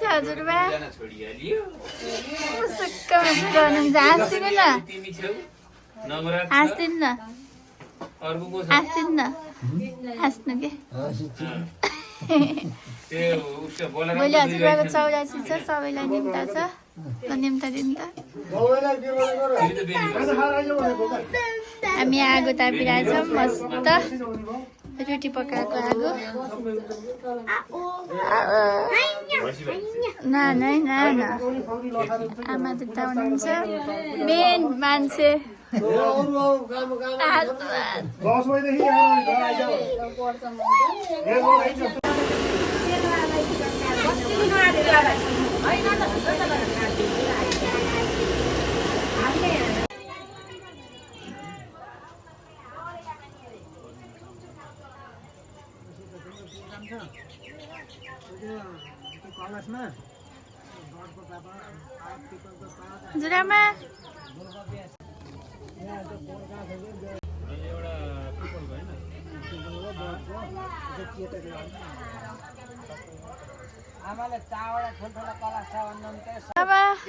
हजुरबा हाँस्दिनु न हाँस्नु के भोलि हजुरबाको 84 छ सबैलाई निम्ता छ निम्ता दिनु त हामी आगो तापिरहेछौँ मस्त रोटी पकाएको आगो आमा दुध हुनुहुन्छ मेन मान्छे हजुरआमा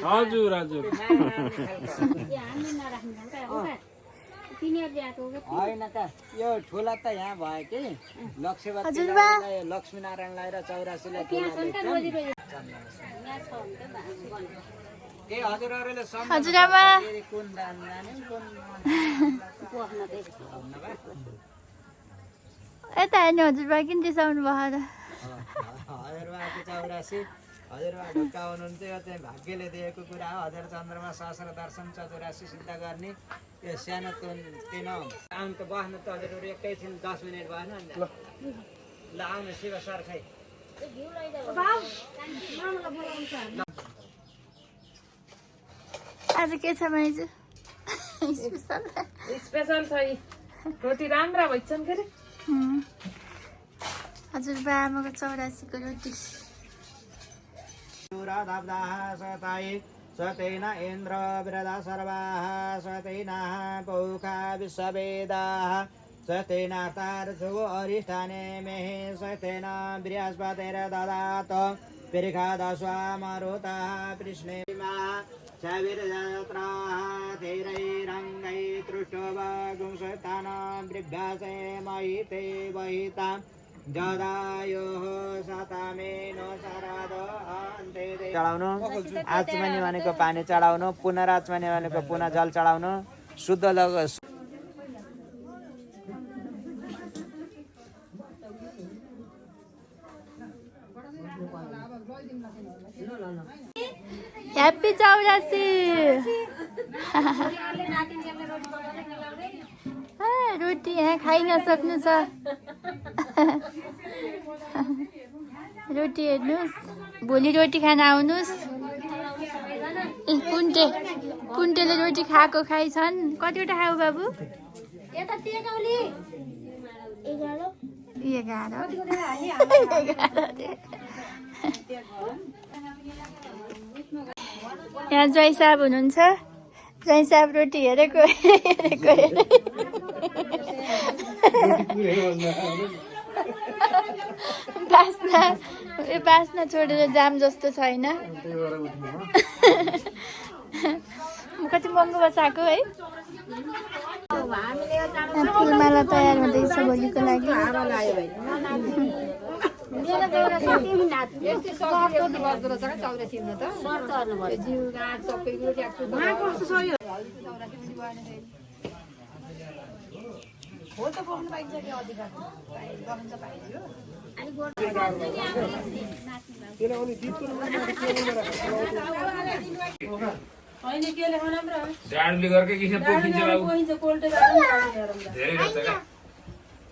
हजुर हजुर होइन त यो ठुला त यहाँ भयो कि लक्ष्मीनारायणलाई र 84लाई हजुरआमा यता हेर्नु हजुरबा किन रिसाउनु भयो त हजुरबाको 84 हजुरबा ढुक्का हुनुहुन्थ्यो यो चाहिँ भाग्यले दिएको कुरा हो हजुर चन्द्रमा सहस्र दर्शन 84 सिद्ध गर्ने यो सानो तिन आउनु त बस्नु त हजुरहरू एकैछिन 10 मिनट भएन ल आउनु शिव सर खै आज के छ माइजू स्पेशल छ रोटी राम्रा भइछन् के रे हजुरबा आमाको 84 को रोटी सतेन इन्द्र वृदा सर्वाः सतेन पौखा विश्ववेदाः सतेन तार्चो अरिष्ठाने मेहे सतेन बृहस्पतिर्ददात पिरिखादस्वा मरुतः कृष्णेमा सविर्जत्राः धीरैरङ्गै तृष्टुवगुंसतान बृभ्यासे महिते वहिता जदायोः सतामेनो शरद अन्ते चढाउनु आचमनी भनेको पानी चढाउनु पुनराचमनी भनेको पुनः जल चढाउनु शुद्ध लग ह्याप्पी 84 रोटी यहाँ खाइ नसक्नु छ रोटी हेर्नुहोस् भोलि रोटी खान आउनुहोस् पुन्टेले रोटी खाएको खाइछन् कतिवटा खाऊ बाबु 11 यहाँ जय साहब हुनुहुन्छ जय साहब रोटी हेरेको बास्ना छोडेर जाम जस्तो छैन कति महँगो बसाएको है फुलमाला तयार हुँदैछ भोलिको लागि जाडले गर्कै किसिम पोखिन्छ बाबु धेरै रात का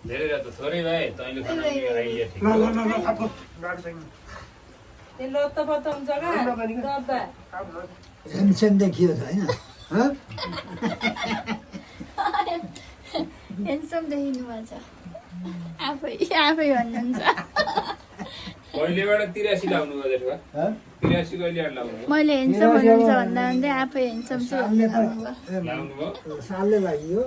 धेरै रात थोरै भए तैँले खाना आइया ठीक तेलो त पत्ता हुन्छ का गब्बा हेमसेम देखियो हैन हेन्सम देखिनु भएको छ आफै भन्नुहुन्छ कहिलेबाट 83 लाउनु गयो त्यसो भए 83 कहिले लाउनु मैले हेन्सम भन्नुहुन्छ भन्दा भन्दै आफै हेन्सम छु भन्दै लाउनु भयो सालले लाग्यो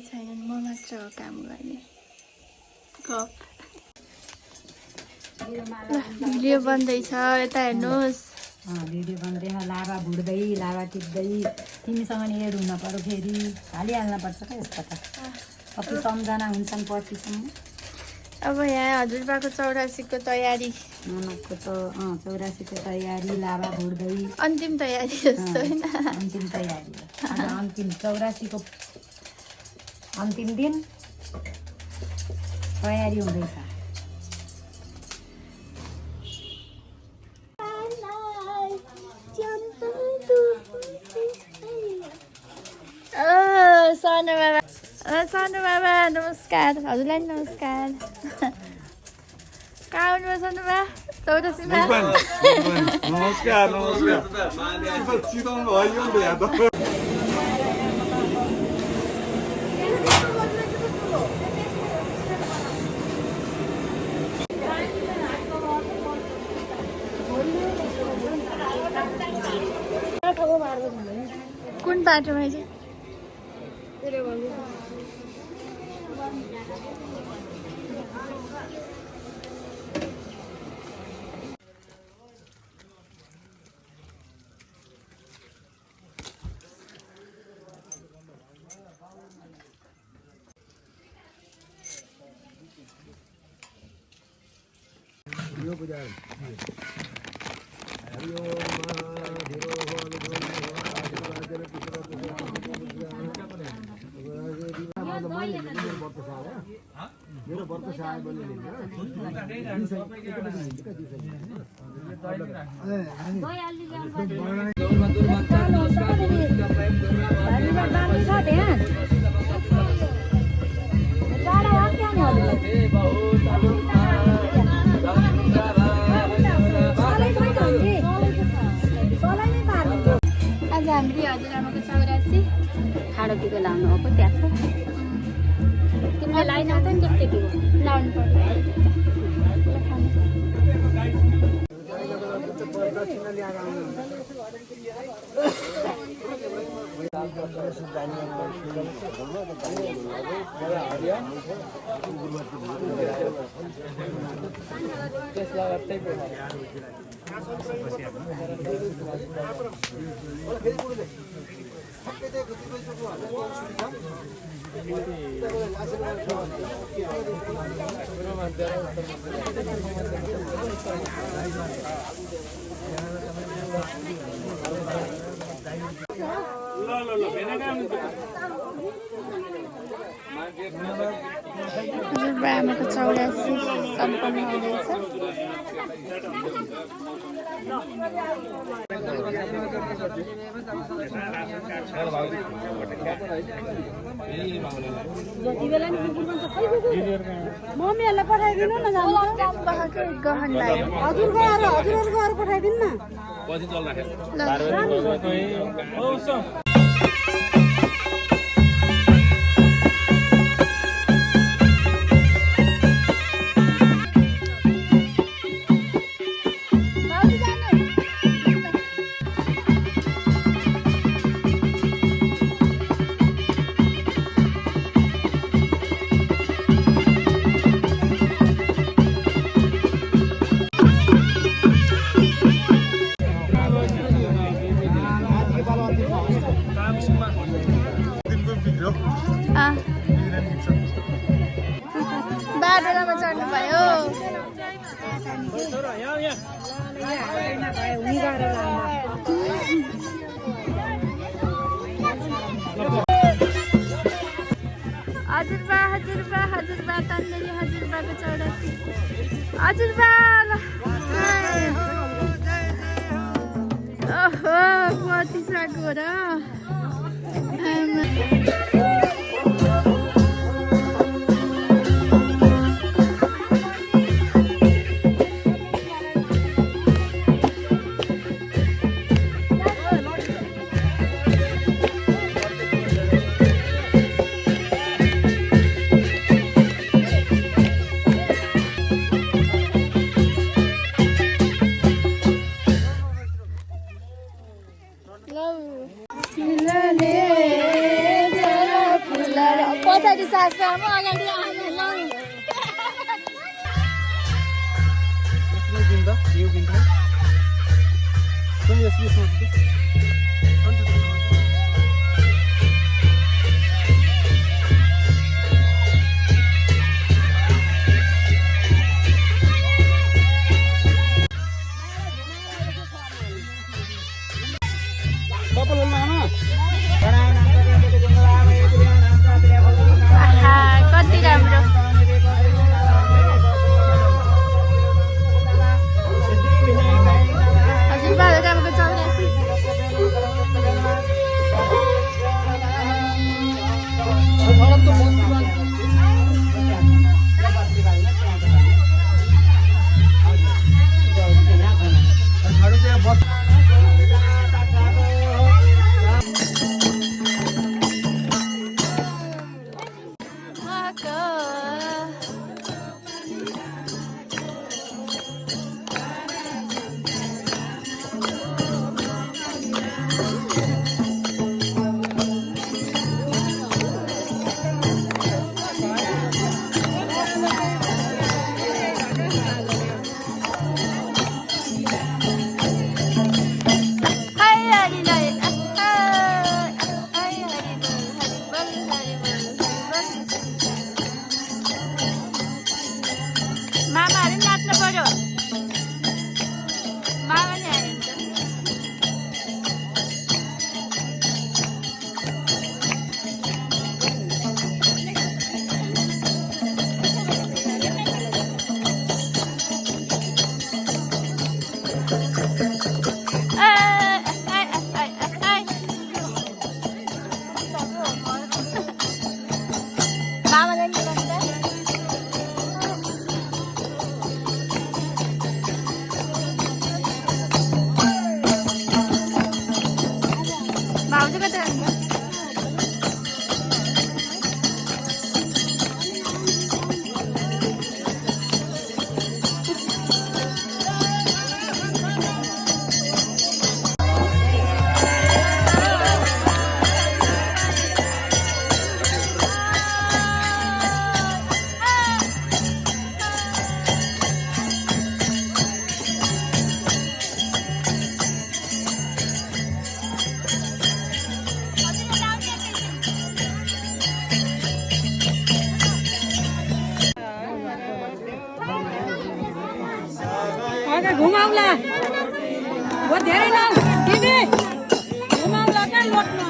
छैनन्, म मात्र हो काम गर्ने। गफ भिडियो बन्दैछ, यता हेर्नुहोस्। भिडियो बन्दै लाभा भुट्दै लाभा टिप्दै तिमीसँग नि एड हुन पर्यो, फेरि हालिहाल्न पर्छ क्या यस्तो त। कति सम्झना हुन्छन् पछिसम्म। अब यहाँ हजुरबाको 84को तयारी, ननको 84को तयारी, लाभा भुट्दै अन्तिम तयारी जस्तो होइन। अन्तिम तयारी आज अन्तिम 84को अन्तिम दिन तयारी हुँदैछ। सानो बाबा नमस्कार, हजुरलाई नि नमस्कार। कहाँ आउनुभयो सानो बाबा? चौरसीमा। नमस्कार नमस्कार चिताउनु भयो नि यहाँ त। कुन बाटोमा चाहिँ? आज हाम्रो हजुरआमाको 84 ठाडो टिको लाउनु हो त्यहाँ छ। तिमीले लाइन आउँछ नि त्यस्तै टिको लाउनु पर्यो। हजुरआमाको 84 सम्पन्न हुँदैछ। मम्मीहरूलाई पठाइदिनु न, गहन भाइ हजुर गएर पठाइदिनु न। बाटोमा चढ्नु भयो। हजुरबा तन्नेरी हजुरबाको 84 हजुरबा ओहो कति साको र त यो किन्छ कुन यसले सोध्छु आहा कति राम्रो हजुर बालुकाको चौरासी मामाहरू नाच्नु पर्यो मामा नि आइन्छ मामालाई नि भन्छ भाउजू कता जान्छ घुमाउला वो धेरै लाउ दिदी घुमाउला कहाँ लोट्नु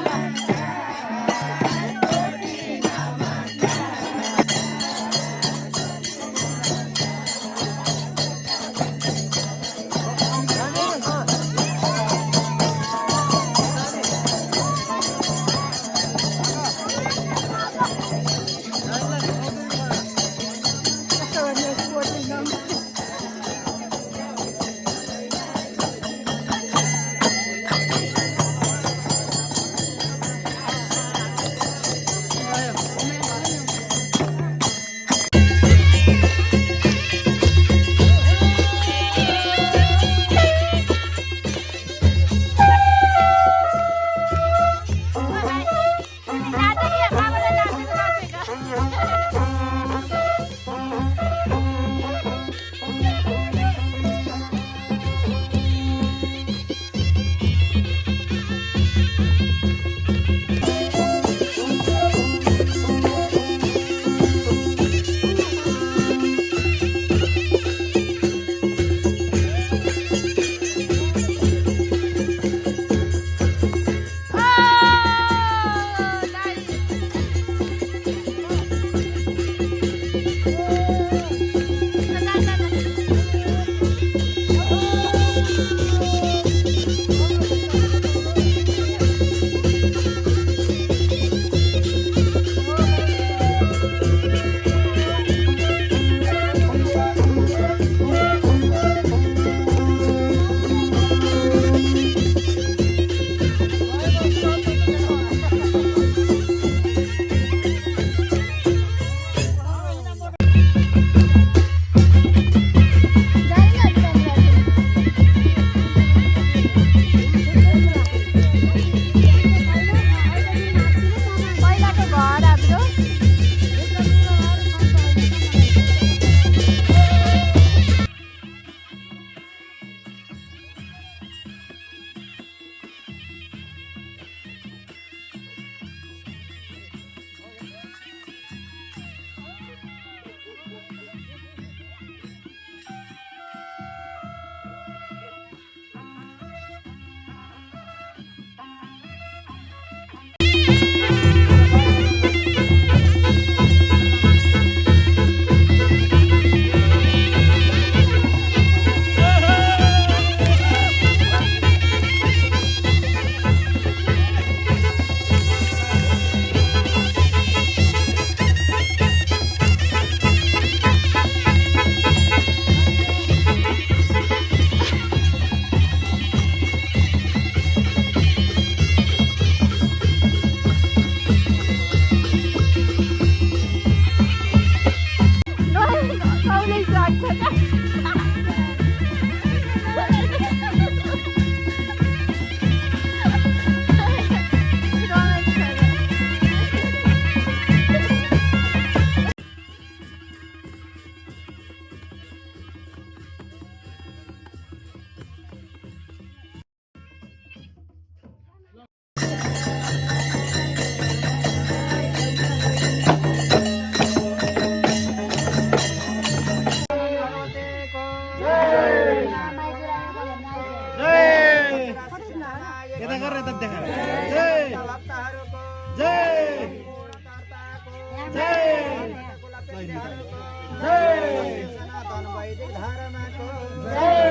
सनातन वैदिक धर्मको ल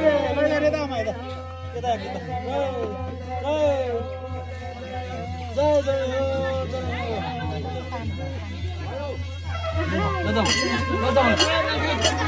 जाऊ